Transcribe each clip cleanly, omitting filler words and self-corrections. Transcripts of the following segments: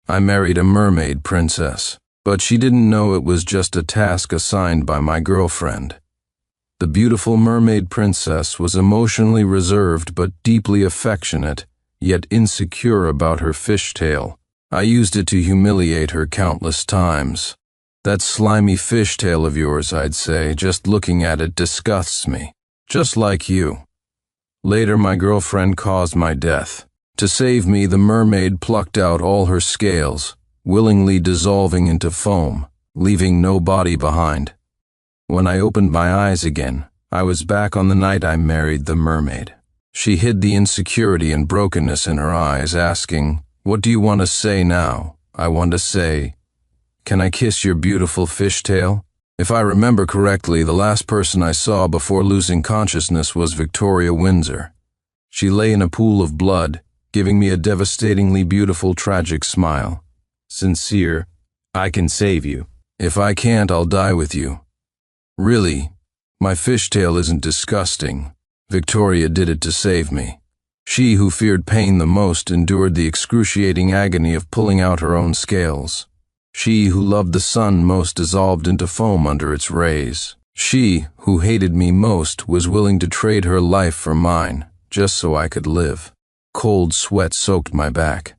I married a mermaid princess, but she didn't know it was just a task assigned by my girlfriend. The beautiful mermaid princess was emotionally reserved but deeply affectionate, yet insecure about her fishtail. I used it to humiliate her countless times. "That slimy fishtail of yours," I'd say, "just looking at it disgusts me. Just like you." Later, my girlfriend caused my death. To save me, the mermaid plucked out all her scales, willingly dissolving into foam, leaving no body behind. When I opened my eyes again, I was back on the night I married the mermaid. She hid the insecurity and brokenness in her eyes, asking, "What do you want to say now?" I want to say, "Can I kiss your beautiful fishtail?" If I remember correctly, the last person I saw before losing consciousness was Victoria Windsor. She lay in a pool of blood, giving me a devastatingly beautiful, tragic smile. Sincere, "I can save you. If I can't, I'll die with you." Really, my fishtail isn't disgusting. Victoria did it to save me. She who feared pain the most endured the excruciating agony of pulling out her own scales. She who loved the sun most dissolved into foam under its rays. She who hated me most was willing to trade her life for mine, just so I could live. Cold sweat soaked my back.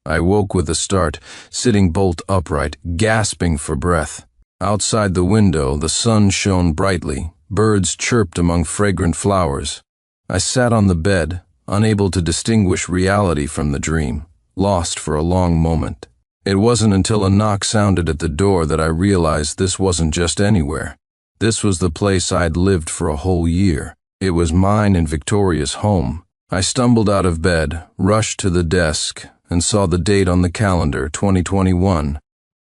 I woke with a start, sitting bolt upright, gasping for breath. Outside the window, the sun shone brightly. Birds chirped among fragrant flowers. I sat on the bed, unable to distinguish reality from the dream, lost for a long moment. It wasn't until a knock sounded at the door that I realized this wasn't just anywhere. This was the place I'd lived for a whole year. It was mine and Victoria's home. I stumbled out of bed, rushed to the desk, and saw the date on the calendar, 2021.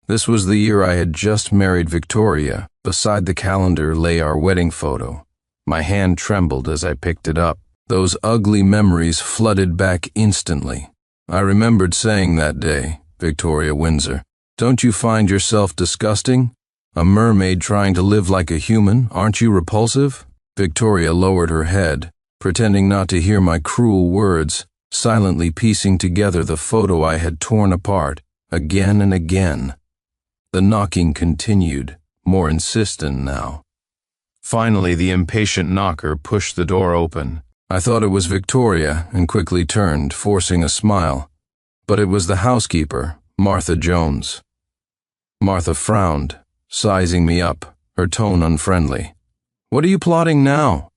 This was the year I had just married Victoria. Beside the calendar lay our wedding photo. My hand trembled as I picked it up. Those ugly memories flooded back instantly. I remembered saying that day, "Victoria Windsor, don't you find yourself disgusting? A mermaid trying to live like a human, aren't you repulsive?" Victoria lowered her head, pretending not to hear my cruel words, silently piecing together the photo I had torn apart, again and again. The knocking continued, more insistent now. Finally, the impatient knocker pushed the door open. I thought it was Victoria and quickly turned, forcing a smile. But it was the housekeeper, Martha Jones. Martha frowned, sizing me up, her tone unfriendly. "What are you plotting now?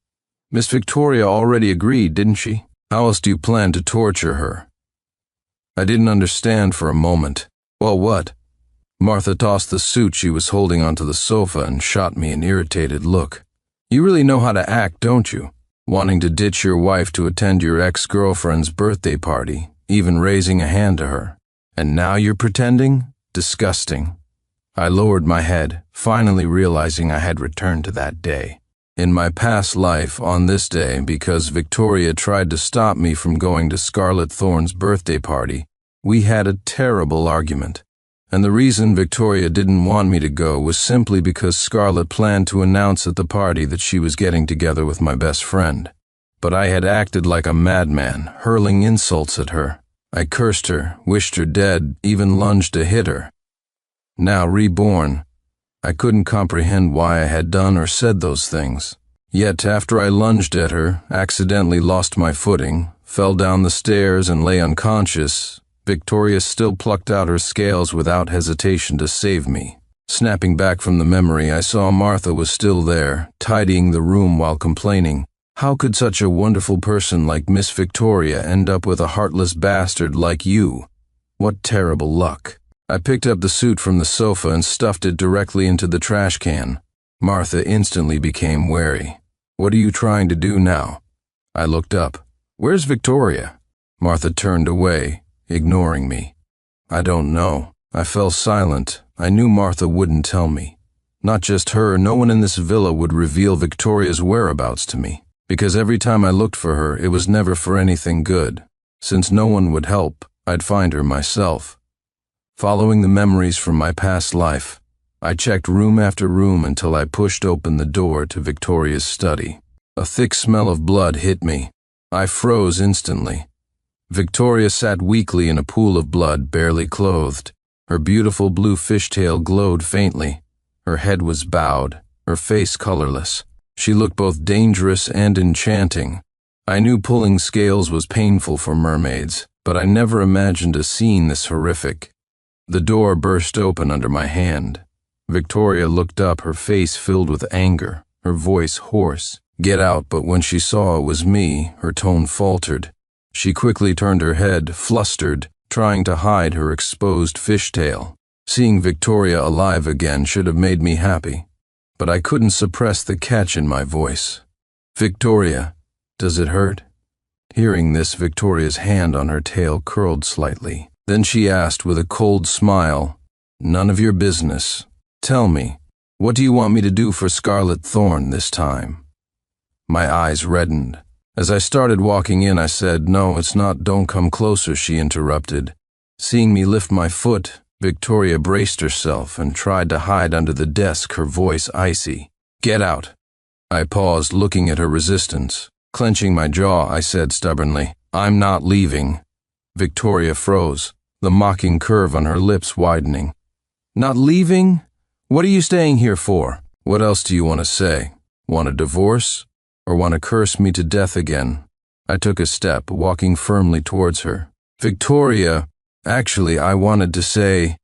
Miss Victoria already agreed, didn't she? How else do you plan to torture her?" I didn't understand for a moment. "Well, what?" Martha tossed the suit she was holding onto the sofa and shot me an irritated look. "You really know how to act, don't you? Wanting to ditch your wife to attend your ex-girlfriend's birthday party, even raising a hand to her. And now you're pretending? Disgusting." I lowered my head, finally realizing I had returned to that day. In my past life, on this day, because Victoria tried to stop me from going to Scarlett Thorne's birthday party, we had a terrible argument. And the reason Victoria didn't want me to go was simply because Scarlett planned to announce at the party that she was getting together with my best friend. But I had acted like a madman, hurling insults at her. I cursed her, wished her dead, even lunged to hit her. Now reborn, I couldn't comprehend why I had done or said those things. Yet after I lunged at her, accidentally lost my footing, fell down the stairs and lay unconscious, Victoria still plucked out her scales without hesitation to save me. Snapping back from the memory, I saw Martha was still there, tidying the room while complaining. How could such a wonderful person like Miss Victoria end up with a heartless bastard like you? What terrible luck. I picked up the suit from the sofa and stuffed it directly into the trash can. Martha instantly became wary. "What are you trying to do now?" I looked up. "Where's Victoria?" Martha turned away, ignoring me. "I don't know." I fell silent. I knew Martha wouldn't tell me. Not just her, no one in this villa would reveal Victoria's whereabouts to me, because every time I looked for her, it was never for anything good. Since no one would help, I'd find her myself. Following the memories from my past life, I checked room after room until I pushed open the door to Victoria's study. A thick smell of blood hit me. I froze instantly. Victoria sat weakly in a pool of blood, barely clothed. Her beautiful blue fishtail glowed faintly. Her head was bowed, her face colorless. She looked both dangerous and enchanting. I knew pulling scales was painful for mermaids, but I never imagined a scene this horrific. The door burst open under my hand. Victoria looked up, her face filled with anger, her voice hoarse. "Get out," but when she saw it was me, her tone faltered. She quickly turned her head, flustered, trying to hide her exposed fishtail. Seeing Victoria alive again should have made me happy, but I couldn't suppress the catch in my voice. "Victoria, does it hurt?" Hearing this, Victoria's hand on her tail curled slightly. Then she asked with a cold smile, "None of your business. Tell me, what do you want me to do for Scarlet Thorn this time?" My eyes reddened. As I started walking in, I said, "No, it's not. Don't come closer," she interrupted. Seeing me lift my foot, Victoria braced herself and tried to hide under the desk, her voice icy. "Get out." I paused, looking at her resistance. Clenching my jaw, I said stubbornly, "I'm not leaving." Victoria froze, the mocking curve on her lips widening. "Not leaving? What are you staying here for? What else do you want to say? Want a divorce? Or want to curse me to death again?" I took a step, walking firmly towards her. "Victoria, actually, I wanted to say—"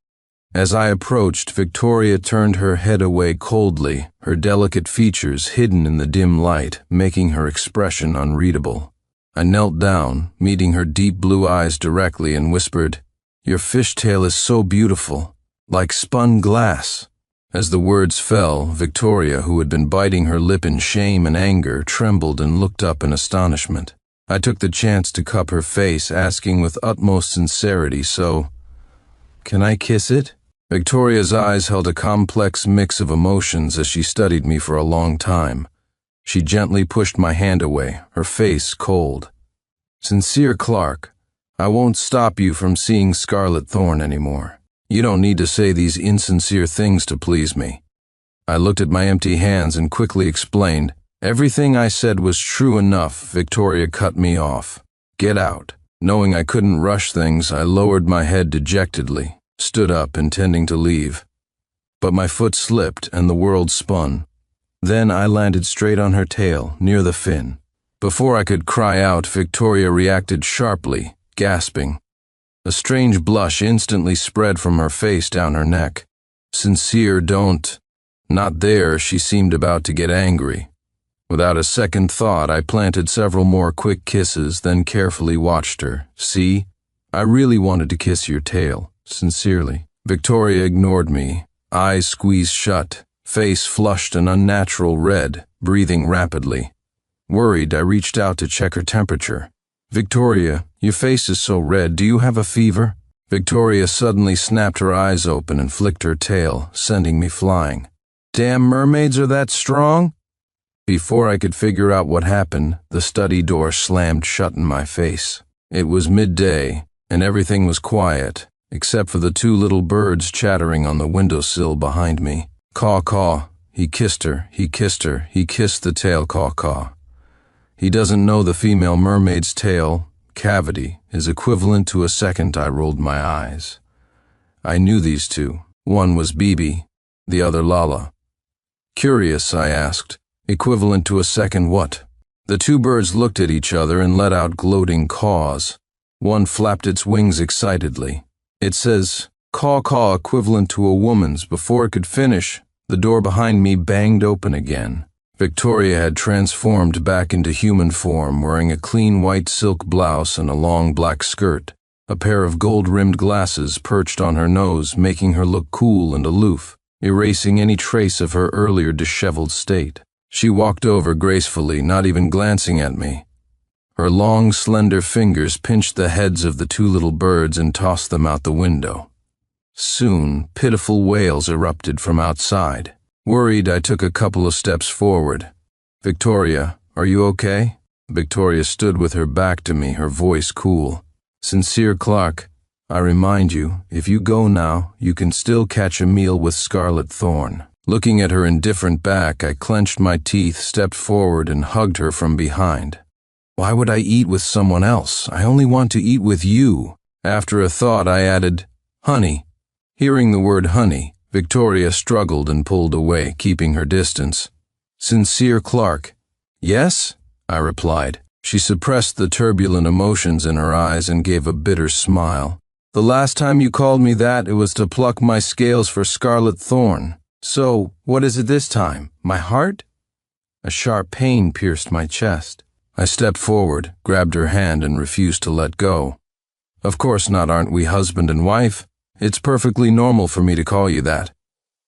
As I approached, Victoria turned her head away coldly, her delicate features hidden in the dim light, making her expression unreadable. I knelt down, meeting her deep blue eyes directly, and whispered, "Your fishtail is so beautiful, like spun glass." As the words fell, Victoria, who had been biting her lip in shame and anger, trembled and looked up in astonishment. I took the chance to cup her face, asking with utmost sincerity, "So, can I kiss it?" Victoria's eyes held a complex mix of emotions as she studied me for a long time. She gently pushed my hand away, her face cold. "Sincere Clark, I won't stop you from seeing Scarlet Thorn anymore. You don't need to say these insincere things to please me." I looked at my empty hands and quickly explained. Everything I said was true enough. Victoria cut me off. "Get out." Knowing I couldn't rush things, I lowered my head dejectedly, stood up intending to leave. But my foot slipped and the world spun. Then I landed straight on her tail, near the fin. Before I could cry out, Victoria reacted sharply, gasping. A strange blush instantly spread from her face down her neck. "Sincere, don't." Not there, she seemed about to get angry. Without a second thought, I planted several more quick kisses, then carefully watched her. "See? I really wanted to kiss your tail, sincerely." Victoria ignored me, eyes squeezed shut, face flushed an unnatural red, breathing rapidly. Worried, I reached out to check her temperature. "Victoria, your face is so red. Do you have a fever?" Victoria suddenly snapped her eyes open and flicked her tail, sending me flying. "Damn mermaids are that strong?" Before I could figure out what happened, the study door slammed shut in my face. It was midday, and everything was quiet, except for the two little birds chattering on the windowsill behind me. "Caw, caw." He kissed her, he kissed her, he kissed the tail, caw, caw. He doesn't know the female mermaid's tail, cavity, is equivalent to a second. I rolled my eyes. I knew these two. One was Bibi, the other Lala. Curious, I asked, equivalent to a second what? The two birds looked at each other and let out gloating caws. One flapped its wings excitedly. "It says, caw caw equivalent to a woman's." Before it could finish, the door behind me banged open again. Victoria had transformed back into human form, wearing a clean white silk blouse and a long black skirt. A pair of gold-rimmed glasses perched on her nose, making her look cool and aloof, erasing any trace of her earlier disheveled state. She walked over gracefully, not even glancing at me. Her long, slender fingers pinched the heads of the two little birds and tossed them out the window. Soon, pitiful wails erupted from outside. Worried, I took a couple of steps forward. "Victoria, are you okay?" Victoria stood with her back to me, her voice cool. "Sincere Clark, I remind you, if you go now, you can still catch a meal with Scarlet Thorn." Looking at her indifferent back, I clenched my teeth, stepped forward, and hugged her from behind. Why would I eat with someone else? I only want to eat with you. After a thought, I added, honey. Hearing the word honey, Victoria struggled and pulled away, keeping her distance. Sincere Clark. Yes? I replied. She suppressed the turbulent emotions in her eyes and gave a bitter smile. The last time you called me that, it was to pluck my scales for scarlet thorn. So, what is it this time? My heart? A sharp pain pierced my chest. I stepped forward, grabbed her hand, and refused to let go. Of course not, aren't we husband and wife? It's perfectly normal for me to call you that.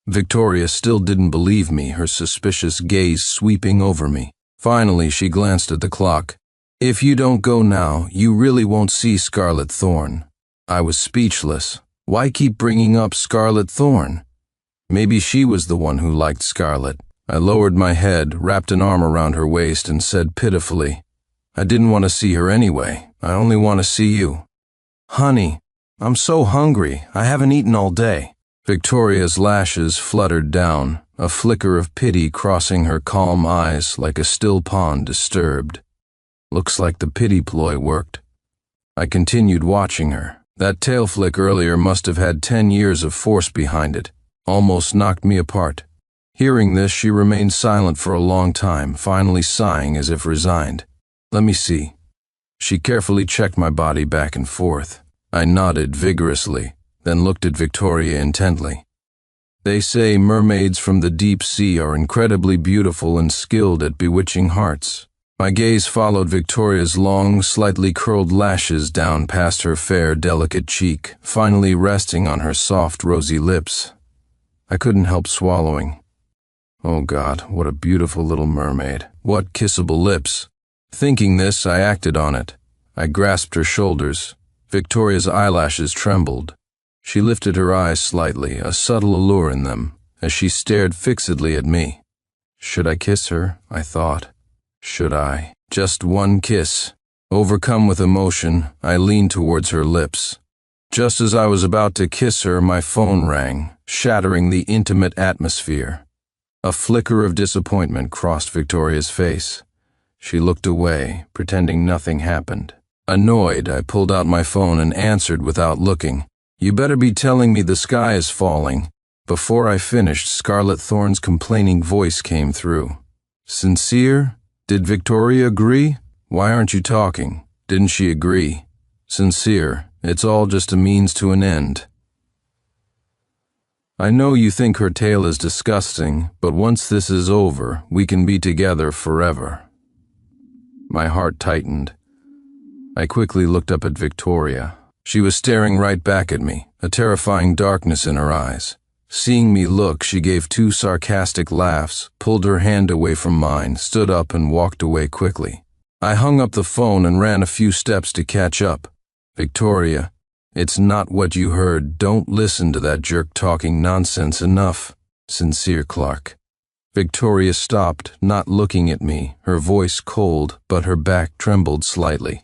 Victoria still didn't believe me, her suspicious gaze sweeping over me. Finally, she glanced at the clock. If you don't go now, you really won't see Scarlet Thorn. I was speechless. Why keep bringing up Scarlet Thorn? Maybe she was the one who liked Scarlet. I lowered my head, wrapped an arm around her waist, and said pitifully, I didn't want to see her anyway. I only want to see you. Honey, I'm so hungry. I haven't eaten all day. Victoria's lashes fluttered down, a flicker of pity crossing her calm eyes like a still pond disturbed. Looks like the pity ploy worked. I continued watching her. That tail flick earlier must have had 10 years of force behind it. Almost knocked me apart. Hearing this, she remained silent for a long time, finally sighing as if resigned. Let me see. She carefully checked my body back and forth. I nodded vigorously, then looked at Victoria intently. They say mermaids from the deep sea are incredibly beautiful and skilled at bewitching hearts. My gaze followed Victoria's long, slightly curled lashes down past her fair, delicate cheek, finally resting on her soft, rosy lips. I couldn't help swallowing. Oh God, what a beautiful little mermaid. What kissable lips. Thinking this, I acted on it. I grasped her shoulders. Victoria's eyelashes trembled. She lifted her eyes slightly, a subtle allure in them, as she stared fixedly at me. Should I kiss her? I thought. Should I? Just one kiss. Overcome with emotion, I leaned towards her lips. Just as I was about to kiss her, my phone rang, shattering the intimate atmosphere. A flicker of disappointment crossed Victoria's face. She looked away, pretending nothing happened. Annoyed, I pulled out my phone and answered without looking. You better be telling me the sky is falling. Before I finished, Scarlet Thorn's complaining voice came through. Sincere? Did Victoria agree? Why aren't you talking? Didn't she agree? Sincere, it's all just a means to an end. I know you think her tale is disgusting, but once this is over, we can be together forever. My heart tightened. I quickly looked up at Victoria. She was staring right back at me, a terrifying darkness in her eyes. Seeing me look, she gave 2 sarcastic laughs, pulled her hand away from mine, stood up and walked away quickly. I hung up the phone and ran a few steps to catch up. Victoria, it's not what you heard. Don't listen to that jerk talking nonsense. Enough. Sincere Clark. Victoria stopped, not looking at me, her voice cold, but her back trembled slightly.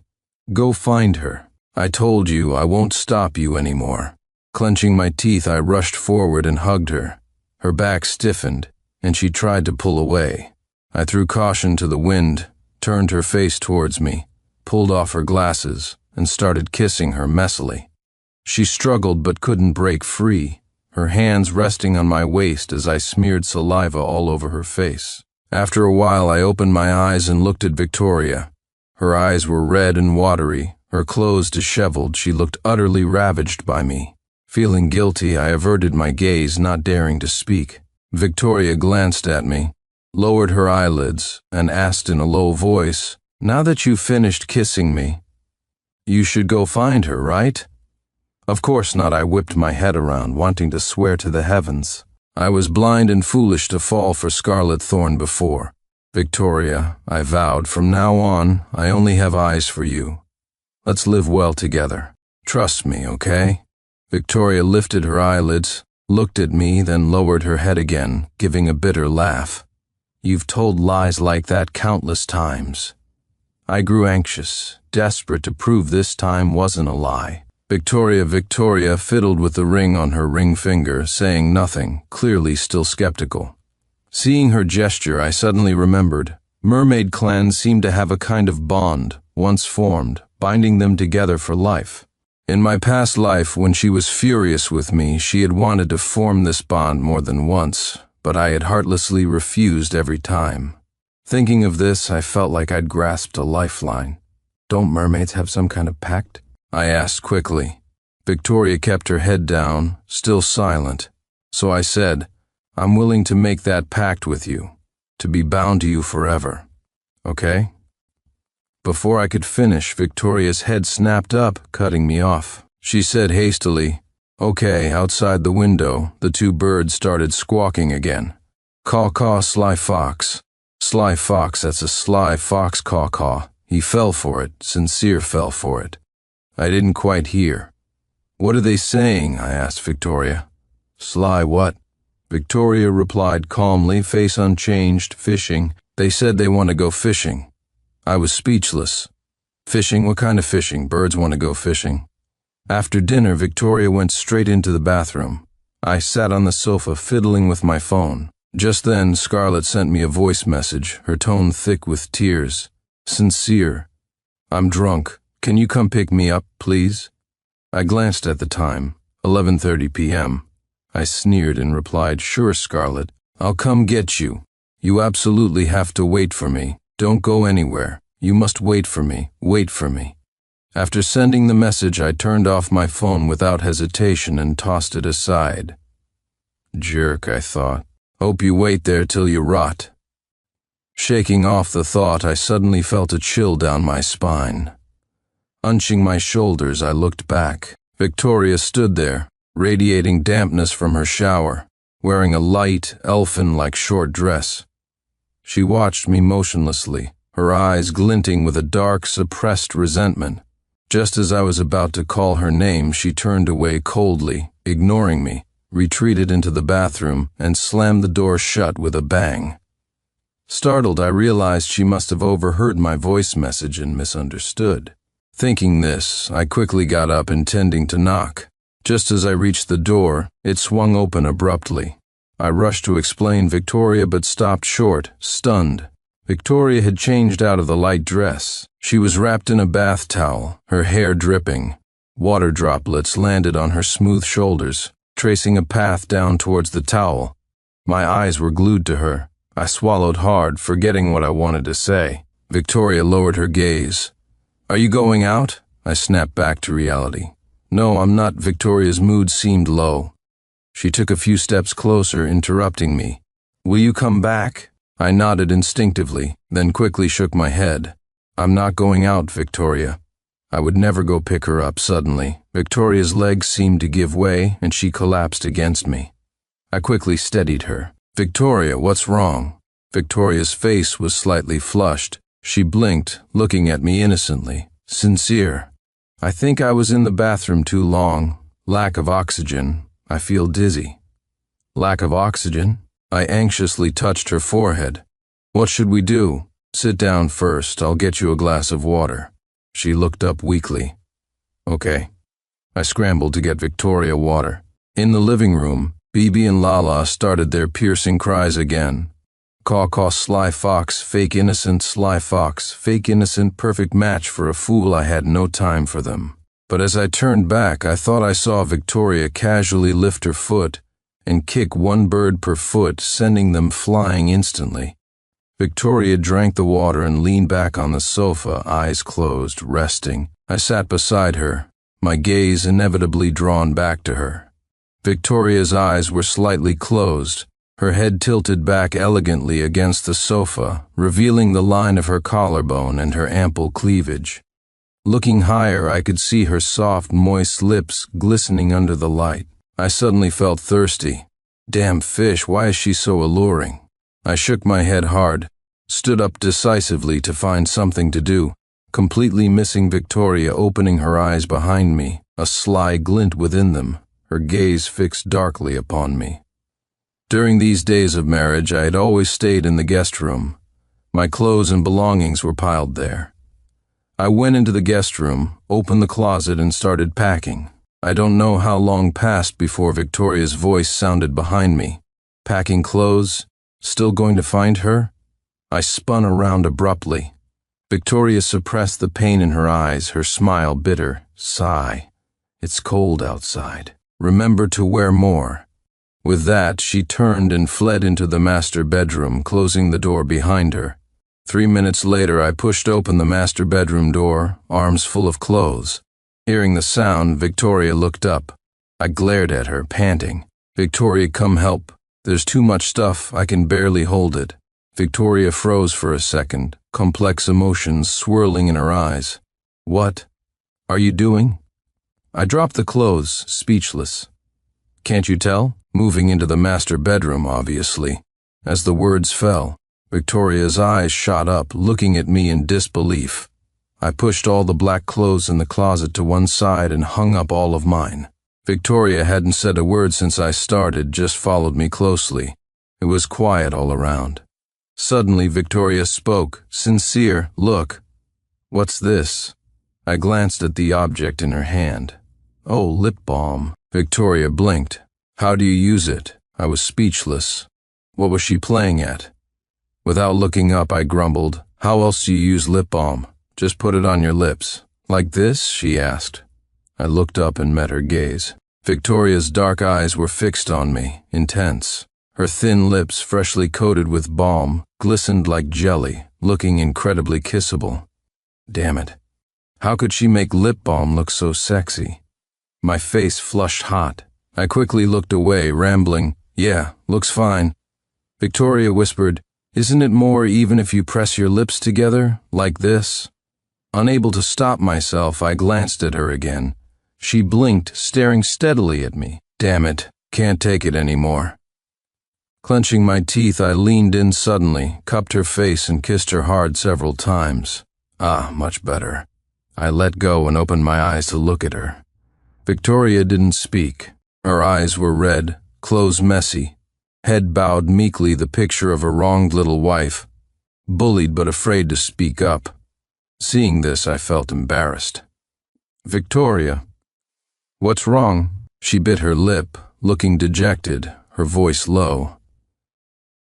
Go find her. I told you I won't stop you anymore. Clenching my teeth, I rushed forward and hugged her. Her back stiffened, and she tried to pull away. I threw caution to the wind, turned her face towards me, pulled off her glasses, and started kissing her messily. She struggled but couldn't break free, her hands resting on my waist as I smeared saliva all over her face. After a while, I opened my eyes and looked at Victoria. Her eyes were red and watery, her clothes disheveled. She looked utterly ravaged by me. Feeling guilty, I averted my gaze, not daring to speak. Victoria glanced at me, lowered her eyelids, and asked in a low voice, Now that you've finished kissing me, you should go find her, right? Of course not. I whipped my head around, wanting to swear to the heavens. I was blind and foolish to fall for Scarlet Thorn before. Victoria, I vowed, from now on, I only have eyes for you. Let's live well together. Trust me, okay? Victoria lifted her eyelids, looked at me, then lowered her head again, giving a bitter laugh. You've told lies like that countless times. I grew anxious, desperate to prove this time wasn't a lie. Victoria fiddled with the ring on her ring finger, saying nothing, clearly still skeptical. Seeing her gesture, I suddenly remembered. Mermaid clans seem to have a kind of bond, once formed, binding them together for life. In my past life, when she was furious with me, she had wanted to form this bond more than once, but I had heartlessly refused every time. Thinking of this, I felt like I'd grasped a lifeline. "Don't mermaids have some kind of pact?" I asked quickly. Victoria kept her head down, still silent. So I said, "I'm willing to make that pact with you, to be bound to you forever. Okay?" Before I could finish, Victoria's head snapped up, cutting me off. She said hastily, "Okay." Outside the window, the two birds started squawking again. "Caw caw, sly fox." "Sly fox, that's a sly fox, caw caw." He fell for it, Sincere fell for it. I didn't quite hear. "What are they saying?" I asked Victoria. "Sly what?" Victoria replied calmly, face unchanged, "Fishing. They said they want to go fishing." I was speechless. "Fishing? What kind of fishing? Birds want to go fishing." After dinner, Victoria went straight into the bathroom. I sat on the sofa fiddling with my phone. Just then, Scarlett sent me a voice message, her tone thick with tears. "Sincere, I'm drunk. Can you come pick me up, please?" I glanced at the time, 11:30 p.m. I sneered and replied, "Sure, Scarlett. I'll come get you. You absolutely have to wait for me. Don't go anywhere. You must wait for me. Wait for me." After sending the message, I turned off my phone without hesitation and tossed it aside. Jerk, I thought. Hope you wait there till you rot. Shaking off the thought, I suddenly felt a chill down my spine. Hunching my shoulders, I looked back. Victoria stood there, radiating dampness from her shower, wearing a light, elfin-like short dress. She watched me motionlessly, her eyes glinting with a dark, suppressed resentment. Just as I was about to call her name, she turned away coldly, ignoring me, retreated into the bathroom, and slammed the door shut with a bang. Startled, I realized she must have overheard my voice message and misunderstood. Thinking this, I quickly got up, intending to knock. Just as I reached the door, it swung open abruptly. I rushed to explain Victoria, but stopped short, stunned. Victoria had changed out of the light dress. She was wrapped in a bath towel, her hair dripping. Water droplets landed on her smooth shoulders, tracing a path down towards the towel. My eyes were glued to her. I swallowed hard, forgetting what I wanted to say. Victoria lowered her gaze. "Are you going out?" I snapped back to reality. "No, I'm not." Victoria's mood seemed low. She took a few steps closer, interrupting me. "Will you come back?" I nodded instinctively, then quickly shook my head. "I'm not going out, Victoria." I would never go pick her up. Suddenly, Victoria's legs seemed to give way, and she collapsed against me. I quickly steadied her. "Victoria, what's wrong?" Victoria's face was slightly flushed. She blinked, looking at me innocently. "Sincere. I think I was in the bathroom too long. Lack of oxygen. I feel dizzy." "Lack of oxygen?" I anxiously touched her forehead. "What should we do?" "Sit down first. I'll get you a glass of water." She looked up weakly. "Okay." I scrambled to get Victoria water. In the living room, Bibi and Lala started their piercing cries again. "Caw caw, sly fox, fake innocent, sly fox, fake innocent, perfect match for a fool." I had no time for them. But as I turned back, I thought I saw Victoria casually lift her foot and kick one bird per foot, sending them flying instantly. Victoria drank the water and leaned back on the sofa, eyes closed, resting. I sat beside her, my gaze inevitably drawn back to her. Victoria's eyes were slightly closed, her head tilted back elegantly against the sofa, revealing the line of her collarbone and her ample cleavage. Looking higher, I could see her soft, moist lips glistening under the light. I suddenly felt thirsty. Damn fish, why is she so alluring? I shook my head hard, stood up decisively to find something to do, completely missing Victoria opening her eyes behind me, a sly glint within them, her gaze fixed darkly upon me. During these days of marriage, I had always stayed in the guest room. My clothes and belongings were piled there. I went into the guest room, opened the closet, and started packing. I don't know how long passed before Victoria's voice sounded behind me. "Packing clothes? Still going to find her?" I spun around abruptly. Victoria suppressed the pain in her eyes, her smile bitter. Sigh. It's cold outside. Remember to wear more. With that, she turned and fled into the master bedroom, closing the door behind her. 3 minutes later, I pushed open the master bedroom door, arms full of clothes. Hearing the sound, Victoria looked up. I glared at her, panting. Victoria, come help. There's too much stuff, I can barely hold it. Victoria froze for a second, complex emotions swirling in her eyes. What are you doing? I dropped the clothes, speechless. Can't you tell? Moving into the master bedroom, obviously. As the words fell, Victoria's eyes shot up, looking at me in disbelief. I pushed all the black clothes in the closet to one side and hung up all of mine. Victoria hadn't said a word since I started, just followed me closely. It was quiet all around. Suddenly, Victoria spoke, sincere. Look. What's this? I glanced at the object in her hand. Oh, lip balm. Victoria blinked. How do you use it? I was speechless. What was she playing at? Without looking up, I grumbled. How else do you use lip balm? Just put it on your lips. Like this? She asked. I looked up and met her gaze. Victoria's dark eyes were fixed on me, intense. Her thin lips, freshly coated with balm, glistened like jelly, looking incredibly kissable. Damn it. How could she make lip balm look so sexy? My face flushed hot. I quickly looked away, rambling. Yeah, looks fine. Victoria whispered, Isn't it more even if you press your lips together, like this? Unable to stop myself, I glanced at her again. She blinked, staring steadily at me. Damn it, can't take it anymore. Clenching my teeth, I leaned in suddenly, cupped her face and kissed her hard several times. Ah, much better. I let go and opened my eyes to look at her. Victoria didn't speak. Her eyes were red, clothes messy, head bowed meekly, the picture of a wronged little wife, bullied but afraid to speak up. Seeing this, I felt embarrassed. Victoria. What's wrong? She bit her lip, looking dejected, her voice low.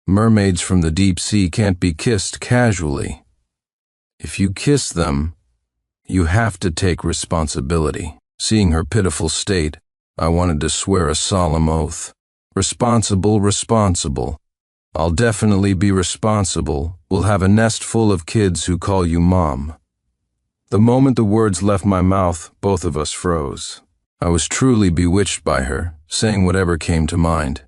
Mermaids from the deep sea can't be kissed casually. If you kiss them, you have to take responsibility. Seeing her pitiful state, I wanted to swear a solemn oath. Responsible, responsible. I'll definitely be responsible. We'll have a nest full of kids who call you Mom. The moment the words left my mouth, both of us froze. I was truly bewitched by her, saying whatever came to mind.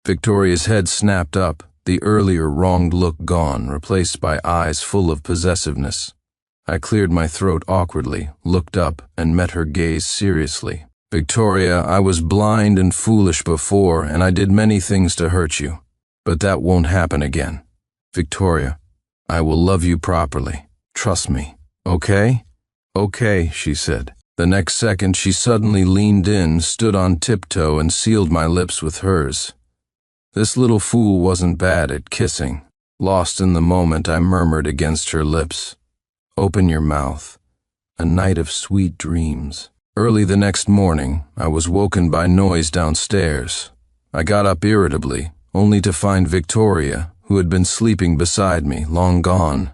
Victoria's head snapped up, the earlier wronged look gone, replaced by eyes full of possessiveness. I cleared my throat awkwardly, looked up, and met her gaze seriously. Victoria, I was blind and foolish before, and I did many things to hurt you. But that won't happen again. Victoria, I will love you properly. Trust me. Okay? Okay, she said. The next second, she suddenly leaned in, stood on tiptoe, and sealed my lips with hers. This little fool wasn't bad at kissing. Lost in the moment, I murmured against her lips. Open your mouth. A night of sweet dreams. Early the next morning, I was woken by noise downstairs. I got up irritably, only to find Victoria, who had been sleeping beside me, long gone.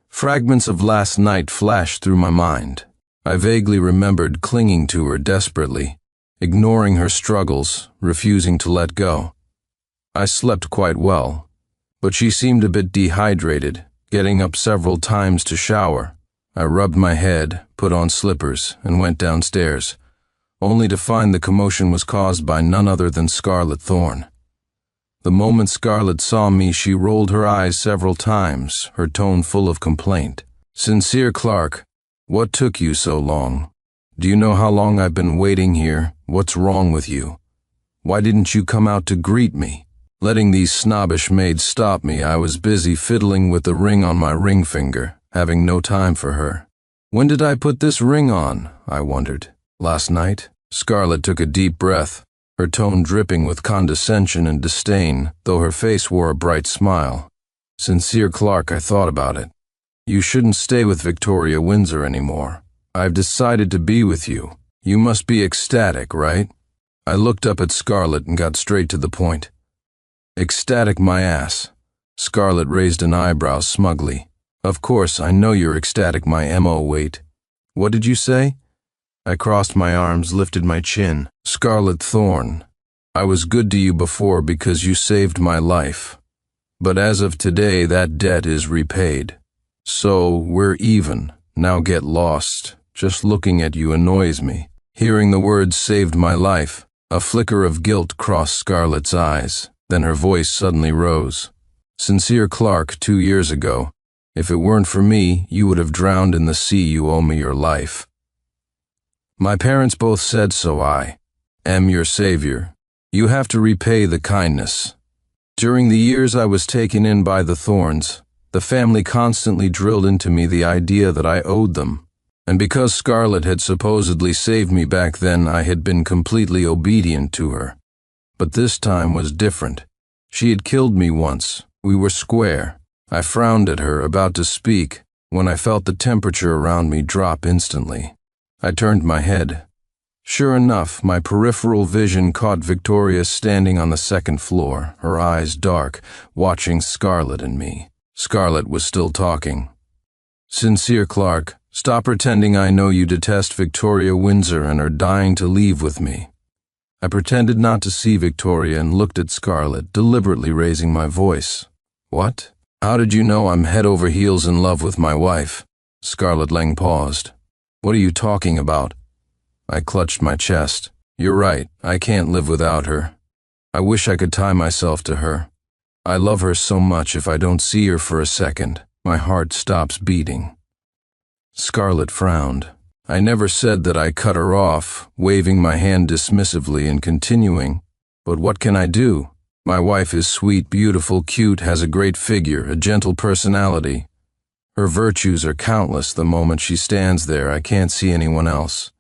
Fragments of last night flashed through my mind. I vaguely remembered clinging to her desperately, ignoring her struggles, refusing to let go. I slept quite well, but she seemed a bit dehydrated, getting up several times to shower. I rubbed my head, put on slippers, and went downstairs, only to find the commotion was caused by none other than Scarlet Thorne. The moment Scarlet saw me, she rolled her eyes several times, her tone full of complaint. Sincere Clark, what took you so long? Do you know how long I've been waiting here? What's wrong with you? Why didn't you come out to greet me? Letting these snobbish maids stop me, I was busy fiddling with the ring on my ring finger, having no time for her. When did I put this ring on? I wondered. Last night? Scarlet took a deep breath, her tone dripping with condescension and disdain, though her face wore a bright smile. Sincere Clark, I thought about it. You shouldn't stay with Victoria Windsor anymore. I've decided to be with you. You must be ecstatic, right? I looked up at Scarlet and got straight to the point. Ecstatic my ass. Scarlett raised an eyebrow smugly. Of course, I know you're ecstatic, my M.O. Wait. What did you say? I crossed my arms, lifted my chin. Scarlett Thorne, I was good to you before because you saved my life. But as of today, that debt is repaid. So, we're even. Now get lost. Just looking at you annoys me. Hearing the words saved my life, a flicker of guilt crossed Scarlett's eyes. Then her voice suddenly rose. Sincere Clark, 2 years ago. If it weren't for me, you would have drowned in the sea. You owe me your life. My parents both said so. I am your savior. You have to repay the kindness. During the years I was taken in by the Thorns, the family constantly drilled into me the idea that I owed them. And because Scarlett had supposedly saved me back then, I had been completely obedient to her. But this time was different. She had killed me once. We were square. I frowned at her, about to speak, when I felt the temperature around me drop instantly. I turned my head. Sure enough, my peripheral vision caught Victoria standing on the second floor, her eyes dark, watching Scarlett and me. Scarlett was still talking. Sincere Clark, stop pretending I know you detest Victoria Windsor and are dying to leave with me. I pretended not to see Victoria and looked at Scarlett, deliberately raising my voice. What? How did you know I'm head over heels in love with my wife? Scarlett Lang paused. What are you talking about? I clutched my chest. You're right, I can't live without her. I wish I could tie myself to her. I love her so much if I don't see her for a second, my heart stops beating. Scarlett frowned. I never said that I cut her off, waving my hand dismissively and continuing. But what can I do? My wife is sweet, beautiful, cute, has a great figure, a gentle personality. Her virtues are countless. The moment she stands there, I can't see anyone else.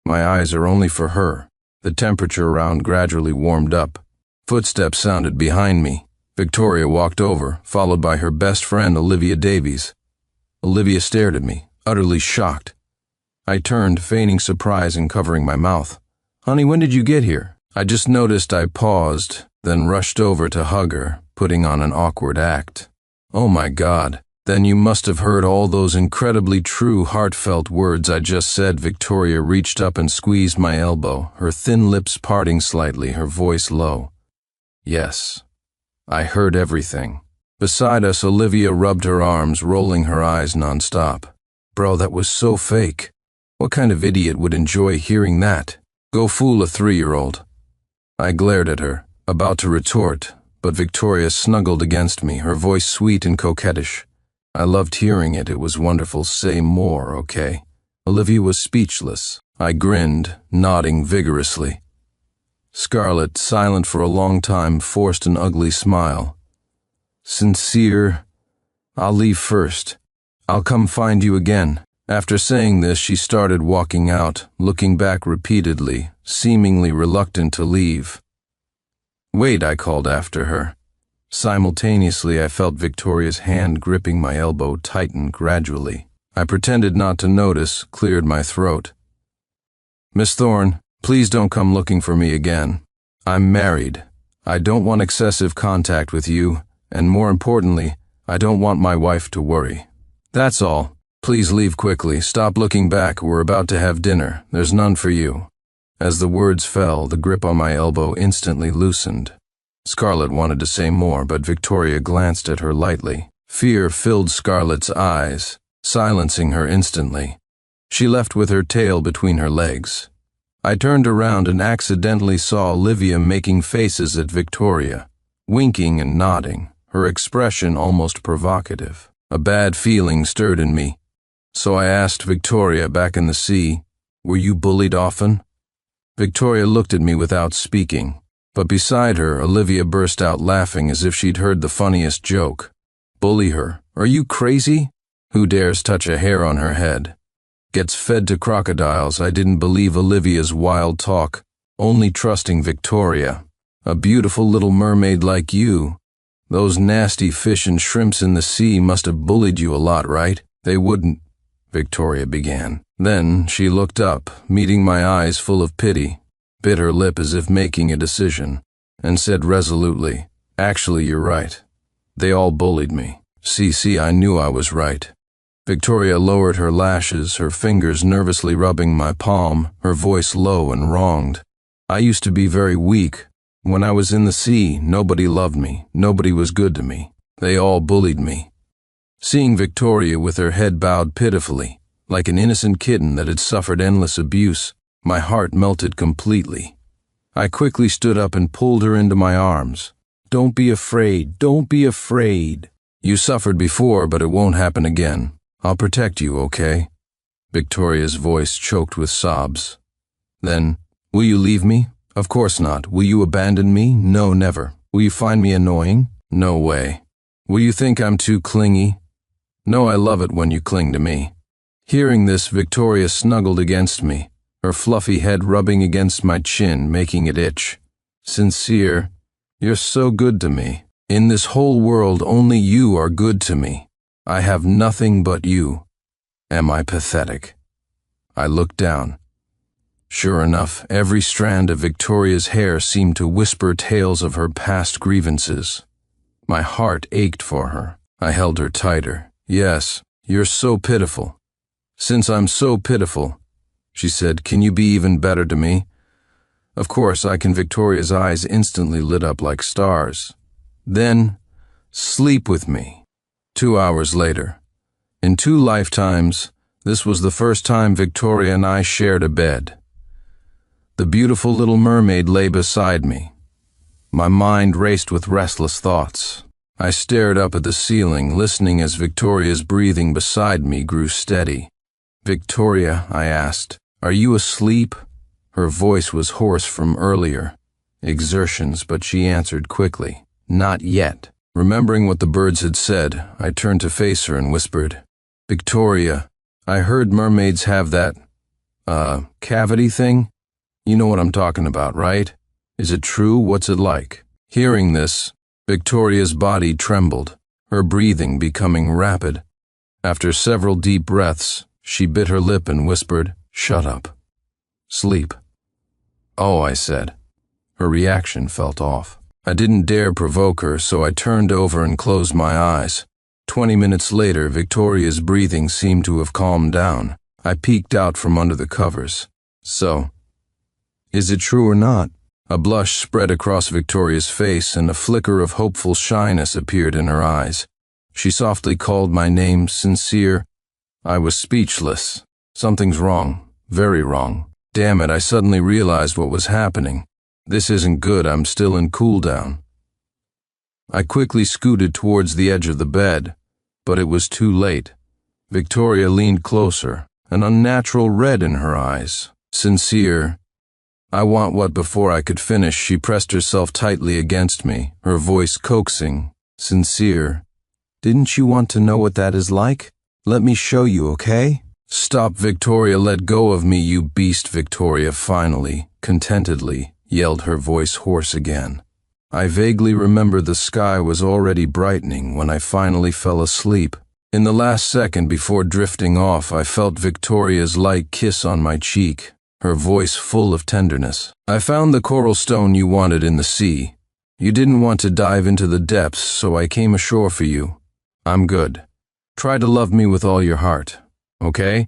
My eyes are only for her. The temperature around gradually warmed up. Footsteps sounded behind me. Victoria walked over, followed by her best friend, Olivia Davies. Olivia stared at me, utterly shocked. I turned, feigning surprise and covering my mouth. Honey, when did you get here? I just noticed. I paused, then rushed over to hug her, putting on an awkward act. Oh my God. Then you must have heard all those incredibly true, heartfelt words I just said. Victoria reached up and squeezed my elbow, her thin lips parting slightly, her voice low. Yes, I heard everything. Beside us, Olivia rubbed her arms, rolling her eyes nonstop. Bro, that was so fake. What kind of idiot would enjoy hearing that? Go fool a 3-year-old. I glared at her, about to retort, but Victoria snuggled against me, her voice sweet and coquettish. I loved hearing it. It was wonderful. Say more, okay? Olivia was speechless. I grinned, nodding vigorously. Scarlett, silent for a long time, forced an ugly smile. Sincere, I'll leave first. I'll come find you again. After saying this, she started walking out, looking back repeatedly, seemingly reluctant to leave. Wait, I called after her. Simultaneously, I felt Victoria's hand gripping my elbow tighten gradually. I pretended not to notice, cleared my throat. Miss Thorne, please don't come looking for me again. I'm married. I don't want excessive contact with you, and more importantly, I don't want my wife to worry. That's all. Please leave quickly. Stop looking back. We're about to have dinner. There's none for you. As the words fell, the grip on my elbow instantly loosened. Scarlett wanted to say more, but Victoria glanced at her lightly. Fear filled Scarlett's eyes, silencing her instantly. She left with her tail between her legs. I turned around and accidentally saw Olivia making faces at Victoria, winking and nodding, her expression almost provocative. A bad feeling stirred in me, so I asked Victoria back in the sea, "Were you bullied often?" Victoria looked at me without speaking. But beside her, Olivia burst out laughing as if she'd heard the funniest joke. Bully her? Are you crazy? Who dares touch a hair on her head? Gets fed to crocodiles. I didn't believe Olivia's wild talk, only trusting Victoria. A beautiful little mermaid like you. Those nasty fish and shrimps in the sea must have bullied you a lot, right? They wouldn't, Victoria began. Then she looked up, meeting my eyes full of pity, bit her lip as if making a decision, and said resolutely, "Actually, you're right. They all bullied me. See, I knew I was right. Victoria lowered her lashes, her fingers nervously rubbing my palm, her voice low and wronged. I used to be very weak. When I was in the sea, nobody loved me, nobody was good to me. They all bullied me. Seeing Victoria with her head bowed pitifully, like an innocent kitten that had suffered endless abuse, my heart melted completely. I quickly stood up and pulled her into my arms. Don't be afraid, don't be afraid. You suffered before, but it won't happen again. I'll protect you, okay? Victoria's voice choked with sobs. Then, will you leave me? Of course not. Will you abandon me? No, never. Will you find me annoying? No way. Will you think I'm too clingy? No, I love it when you cling to me. Hearing this, Victoria snuggled against me, her fluffy head rubbing against my chin, making it itch. Sincere, you're so good to me. In this whole world, only you are good to me. I have nothing but you. Am I pathetic? I looked down. Sure enough, every strand of Victoria's hair seemed to whisper tales of her past grievances. My heart ached for her. I held her tighter. Yes, you're so pitiful. Since I'm so pitiful, she said, can you be even better to me? Of course I can. Victoria's eyes instantly lit up like stars. Then, sleep with me. 2 hours later. In 2 lifetimes, this was the first time Victoria and I shared a bed. The beautiful little mermaid lay beside me. My mind raced with restless thoughts. I stared up at the ceiling, listening as Victoria's breathing beside me grew steady. Victoria, I asked, are you asleep? Her voice was hoarse from earlier exertions, but she answered quickly, not yet. Remembering what the birds had said, I turned to face her and whispered, Victoria, I heard mermaids have that, cavity thing? You know what I'm talking about, right? Is it true? What's it like? Hearing this, Victoria's body trembled, her breathing becoming rapid. After several deep breaths, she bit her lip and whispered, shut up. Sleep. Oh, I said. Her reaction felt off. I didn't dare provoke her, so I turned over and closed my eyes. 20 minutes later, Victoria's breathing seemed to have calmed down. I peeked out from under the covers. So, is it true or not? A blush spread across Victoria's face and a flicker of hopeful shyness appeared in her eyes. She softly called my name, Sincere. I was speechless. Something's wrong. Very wrong. Damn it, I suddenly realized what was happening. This isn't good. I'm still in cool down. I quickly scooted towards the edge of the bed, but it was too late. Victoria leaned closer, an unnatural red in her eyes. Sincere, I want what? Before I could finish, she pressed herself tightly against me, her voice coaxing. Sincere, didn't you want to know what that is like? Let me show you, okay? Stop, Victoria, let go of me, you beast. Victoria finally, contentedly, yelled, her voice hoarse again. I vaguely remember the sky was already brightening when I finally fell asleep. In the last second before drifting off, I felt Victoria's light kiss on my cheek, her voice full of tenderness. I found the coral stone you wanted in the sea. You didn't want to dive into the depths, so I came ashore for you. I'm good. Try to love me with all your heart. Okay?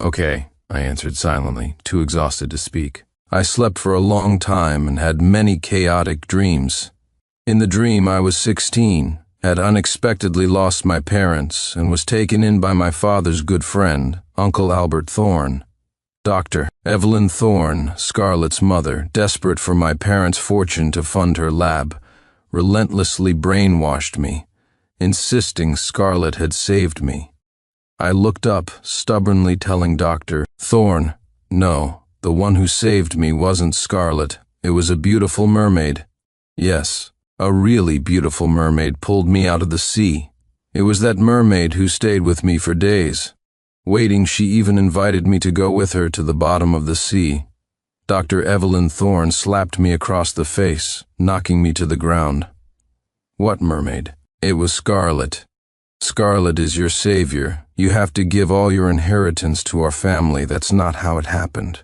Okay, I answered silently, too exhausted to speak. I slept for a long time and had many chaotic dreams. In the dream, I was 16, had unexpectedly lost my parents, and was taken in by my father's good friend, Uncle Albert Thorne. Dr. Evelyn Thorne, Scarlett's mother, desperate for my parents' fortune to fund her lab, relentlessly brainwashed me, insisting Scarlett had saved me. I looked up, stubbornly telling Dr. Thorne, no, the one who saved me wasn't Scarlett. It was a beautiful mermaid. Yes, a really beautiful mermaid pulled me out of the sea. It was that mermaid who stayed with me for days. Waiting, she even invited me to go with her to the bottom of the sea. Dr. Evelyn Thorne slapped me across the face, knocking me to the ground. What mermaid? It was Scarlett. Scarlett is your savior. You have to give all your inheritance to our family. That's not how it happened.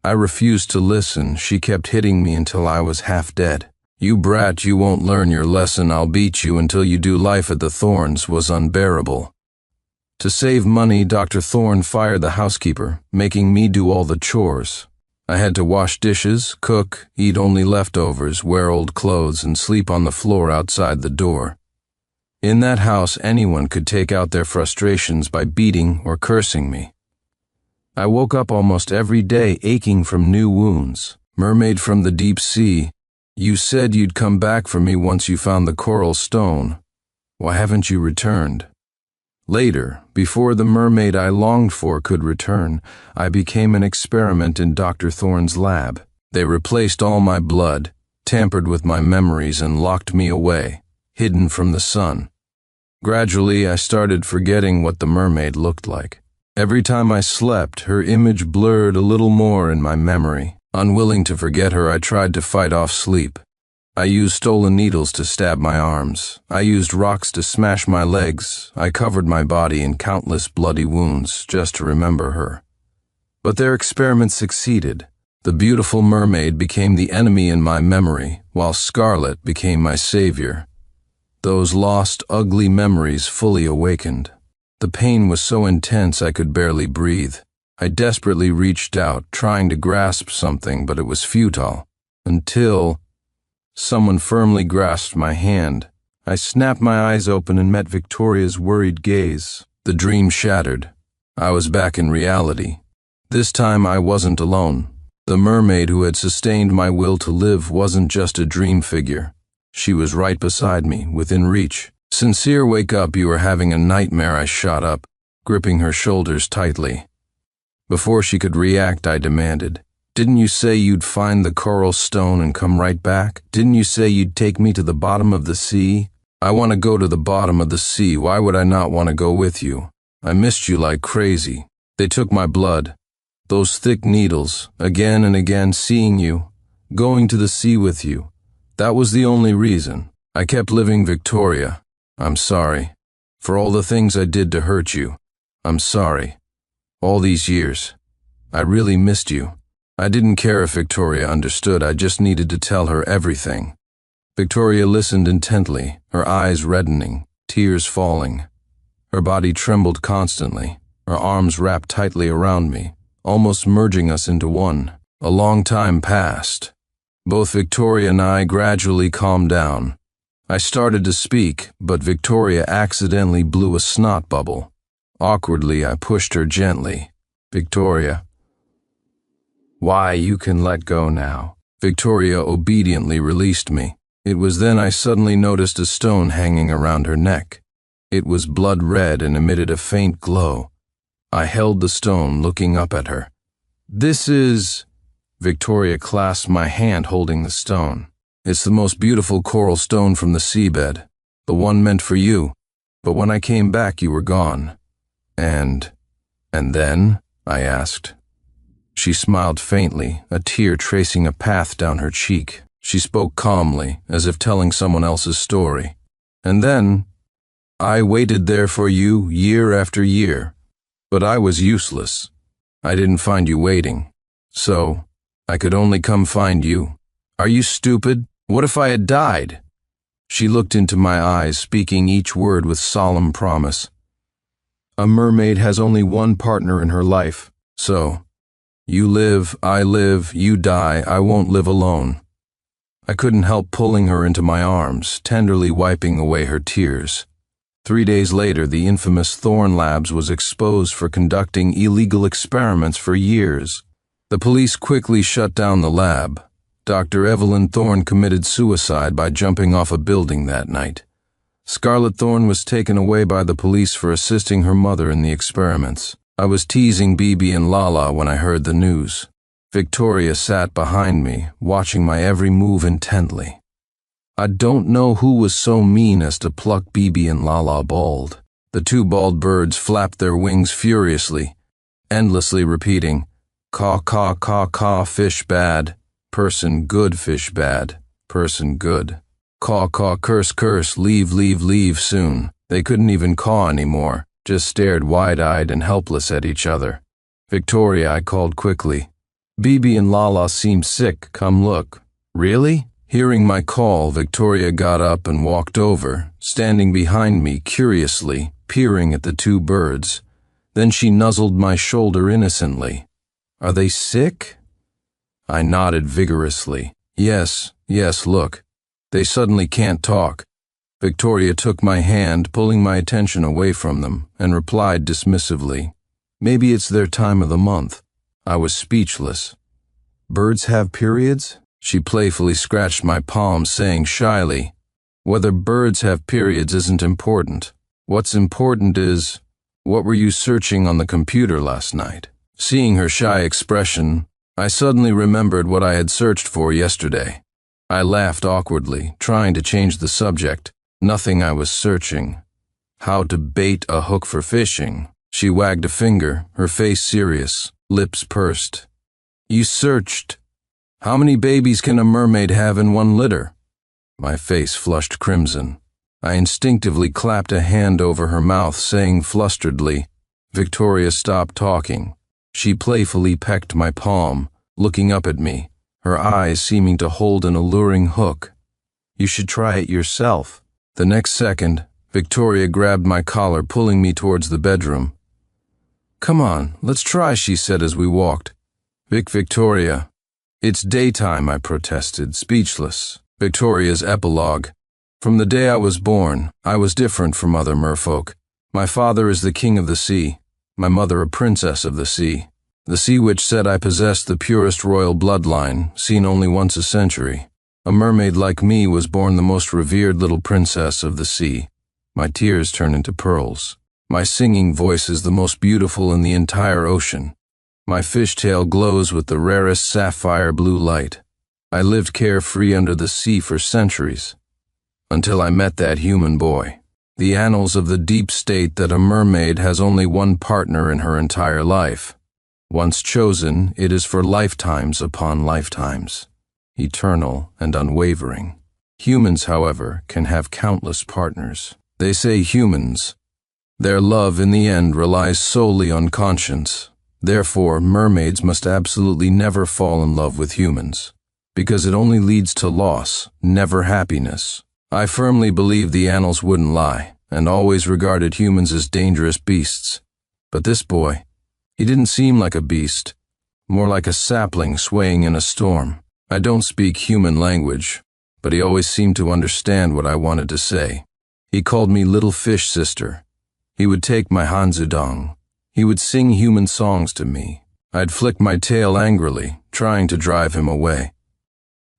I refused to listen. She kept hitting me until I was half dead. "You brat, you won't learn your lesson, I'll beat you until you do life at the Thorns," was unbearable. To save money, Dr. Thorne fired the housekeeper, making me do all the chores. I had to wash dishes, cook, eat only leftovers, wear old clothes, and sleep on the floor outside the door. In that house, anyone could take out their frustrations by beating or cursing me. I woke up almost every day aching from new wounds. "Mermaid from the deep sea, you said you'd come back for me once you found the coral stone. Why haven't you returned?" Later, before the mermaid I longed for could return, I became an experiment in Dr. Thorne's lab. They replaced all my blood, tampered with my memories, and locked me away, hidden from the sun. Gradually, I started forgetting what the mermaid looked like. Every time I slept, her image blurred a little more in my memory. Unwilling to forget her, I tried to fight off sleep. I used stolen needles to stab my arms. I used rocks to smash my legs. I covered my body in countless bloody wounds just to remember her. But their experiment succeeded. The beautiful mermaid became the enemy in my memory, while Scarlet became my savior. Those lost, ugly memories fully awakened. The pain was so intense I could barely breathe. I desperately reached out, trying to grasp something, but it was futile. Until someone firmly grasped my hand. I snapped my eyes open and met Victoria's worried gaze. The dream shattered. I was back in reality. This time I wasn't alone. The mermaid who had sustained my will to live wasn't just a dream figure. She was right beside me, within reach. "Sincere, wake up, you are having a nightmare," I shot up, gripping her shoulders tightly. Before she could react, I demanded, "Didn't you say you'd find the coral stone and come right back? Didn't you say you'd take me to the bottom of the sea?" "I want to go to the bottom of the sea. Why would I not want to go with you? I missed you like crazy. They took my blood. Those thick needles, again and again, seeing you, going to the sea with you. That was the only reason. I kept living, Victoria. I'm sorry. For all the things I did to hurt you. I'm sorry. All these years. I really missed you. I didn't care if Victoria understood. I just needed to tell her everything." Victoria listened intently, her eyes reddening, tears falling. Her body trembled constantly, her arms wrapped tightly around me, almost merging us into one. A long time passed. Both Victoria and I gradually calmed down. I started to speak, but Victoria accidentally blew a snot bubble. Awkwardly, I pushed her gently. "Victoria." "Why, you can let go now." Victoria obediently released me. It was then I suddenly noticed a stone hanging around her neck. It was blood red and emitted a faint glow. I held the stone, looking up at her. "This is—" Victoria clasped my hand holding the stone. "It's the most beautiful coral stone from the seabed, the one meant for you. But when I came back, you were gone." And then?" I asked. She smiled faintly, a tear tracing a path down her cheek. She spoke calmly, as if telling someone else's story. "And then, I waited there for you year after year, but I was useless. I didn't find you waiting. So, I could only come find you. Are you stupid? What if I had died?" She looked into my eyes, speaking each word with solemn promise. "A mermaid has only one partner in her life, so you live, I live, you die, I won't live alone." I couldn't help pulling her into my arms, tenderly wiping away her tears. 3 days later, the infamous Thorne Labs was exposed for conducting illegal experiments for years. The police quickly shut down the lab. Dr. Evelyn Thorne committed suicide by jumping off a building that night. Scarlett Thorne was taken away by the police for assisting her mother in the experiments. I was teasing Bibi and Lala when I heard the news. Victoria sat behind me, watching my every move intently. I don't know who was so mean as to pluck Bibi and Lala bald. The two bald birds flapped their wings furiously, endlessly repeating, "Caw, caw, caw, caw, fish bad. Person good, fish bad. Person good. Caw, caw, curse, curse, leave, leave, leave soon." They couldn't even caw anymore, just stared wide-eyed and helpless at each other. "Victoria," I called quickly. "Bibi and Lala seem sick. Come look." "Really?" Hearing my call, Victoria got up and walked over, standing behind me curiously, peering at the two birds. Then she nuzzled my shoulder innocently. "Are they sick?" I nodded vigorously. Yes, look. They suddenly can't talk." Victoria took my hand, pulling my attention away from them, and replied dismissively, "Maybe it's their time of the month." I was speechless. "Birds have periods?" She playfully scratched my palm, saying shyly, "Whether birds have periods isn't important. What's important is, what were you searching on the computer last night?" Seeing her shy expression, I suddenly remembered what I had searched for yesterday. I laughed awkwardly, trying to change the subject. Nothing I was searching. How to bait a hook for fishing. She wagged a finger, her face serious, lips pursed. "You searched. How many babies can a mermaid have in one litter?" My face flushed crimson. I instinctively clapped a hand over her mouth, saying flusteredly, Victoria stopped talking. She playfully pecked my palm, looking up at me, her eyes seeming to hold an alluring hook. "You should try it yourself." The next second, Victoria grabbed my collar, pulling me towards the bedroom. "Come on, let's try," she said as we walked. Victoria. "It's daytime," I protested, speechless. Victoria's epilogue. "From the day I was born, I was different from other merfolk. My father is the king of the sea, my mother a princess of the sea. The sea witch said I possessed the purest royal bloodline, seen only once a century. A mermaid like me was born the most revered little princess of the sea. My tears turn into pearls. My singing voice is the most beautiful in the entire ocean. My fishtail glows with the rarest sapphire blue light. I lived carefree under the sea for centuries, until I met that human boy. The annals of the deep state that a mermaid has only one partner in her entire life. Once chosen, it is for lifetimes upon lifetimes, eternal and unwavering. Humans, however, can have countless partners. They say humans. Their love in the end relies solely on conscience. Therefore, mermaids must absolutely never fall in love with humans, because it only leads to loss, never happiness. I firmly believe the annals wouldn't lie, and always regarded humans as dangerous beasts. But this boy, he didn't seem like a beast, more like a sapling swaying in a storm. I don't speak human language, but he always seemed to understand what I wanted to say. He called me little fish sister. He would take my hanzudong. He would sing human songs to me. I'd flick my tail angrily, trying to drive him away.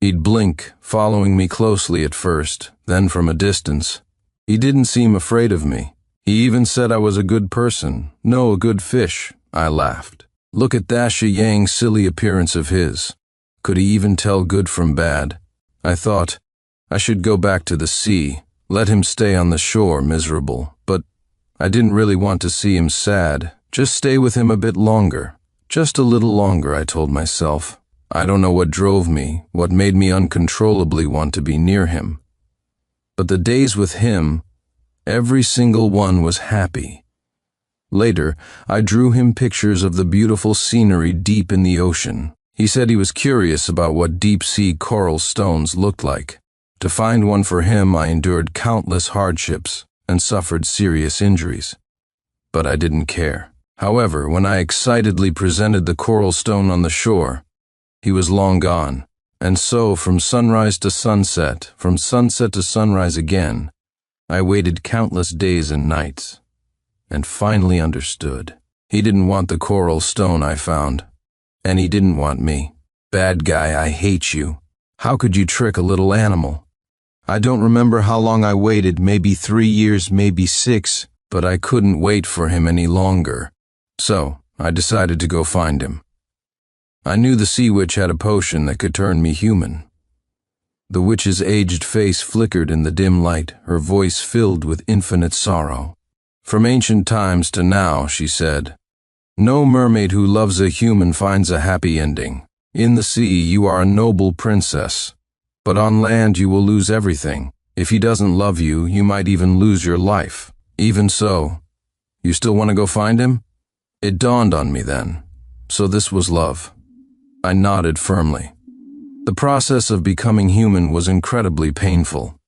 He'd blink, following me closely at first, then from a distance. He didn't seem afraid of me. He even said I was a good person, no, a good fish. I laughed. Look at that Yang silly appearance of his. Could he even tell good from bad? I thought, I should go back to the sea, let him stay on the shore miserable, but I didn't really want to see him sad. Just stay with him a bit longer. Just a little longer, I told myself. I don't know what drove me, what made me uncontrollably want to be near him. But the days with him, every single one was happy. Later, I drew him pictures of the beautiful scenery deep in the ocean. He said he was curious about what deep-sea coral stones looked like. To find one for him, I endured countless hardships and suffered serious injuries. But I didn't care. However, when I excitedly presented the coral stone on the shore, he was long gone. And so, from sunrise to sunset, from sunset to sunrise again, I waited countless days and nights, and finally understood. He didn't want the coral stone I found. And he didn't want me. Bad guy, I hate you. How could you trick a little animal? I don't remember how long I waited, maybe 3 years, maybe 6, but I couldn't wait for him any longer. So, I decided to go find him. I knew the sea witch had a potion that could turn me human. The witch's aged face flickered in the dim light, her voice filled with infinite sorrow. From ancient times to now, she said, no mermaid who loves a human finds a happy ending. In the sea, you are a noble princess, but on land you will lose everything. If he doesn't love you, you might even lose your life. Even so, you still want to go find him? It dawned on me then. So this was love. I nodded firmly. The process of becoming human was incredibly painful.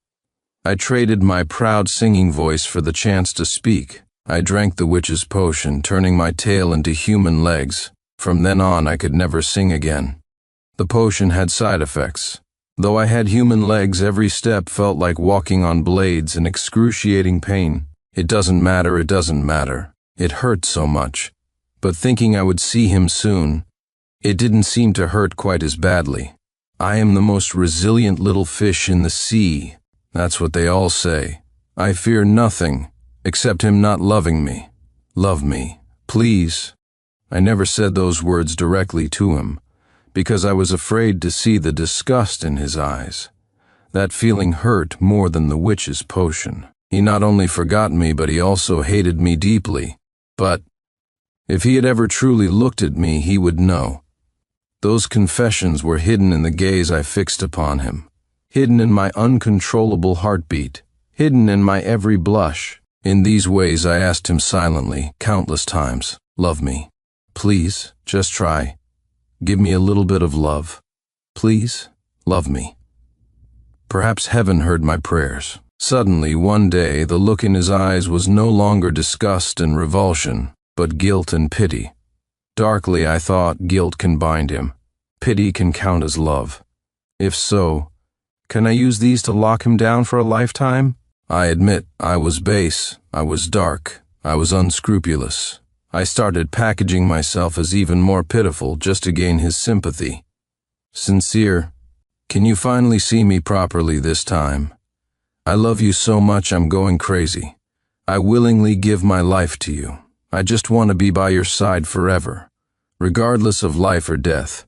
I traded my proud singing voice for the chance to speak. I drank the witch's potion, turning my tail into human legs. From then on, I could never sing again. The potion had side effects. Though I had human legs, every step felt like walking on blades in excruciating pain. It doesn't matter. It hurt so much. But thinking I would see him soon, it didn't seem to hurt quite as badly. I am the most resilient little fish in the sea. That's what they all say. I fear nothing except him not loving me. Love me, please. I never said those words directly to him, because I was afraid to see the disgust in his eyes. That feeling hurt more than the witch's potion. He not only forgot me, but he also hated me deeply. But if he had ever truly looked at me, he would know. Those confessions were hidden in the gaze I fixed upon him, hidden in my uncontrollable heartbeat, hidden in my every blush. In these ways I asked him silently, countless times, love me. Please, just try. Give me a little bit of love. Please, love me. Perhaps heaven heard my prayers. Suddenly, one day, the look in his eyes was no longer disgust and revulsion, but guilt and pity. Darkly, I thought, guilt can bind him. Pity can count as love. If so, can I use these to lock him down for a lifetime? I admit, I was base, I was dark, I was unscrupulous. I started packaging myself as even more pitiful just to gain his sympathy. Sincere, can you finally see me properly this time? I love you so much I'm going crazy. I willingly give my life to you. I just want to be by your side forever, regardless of life or death.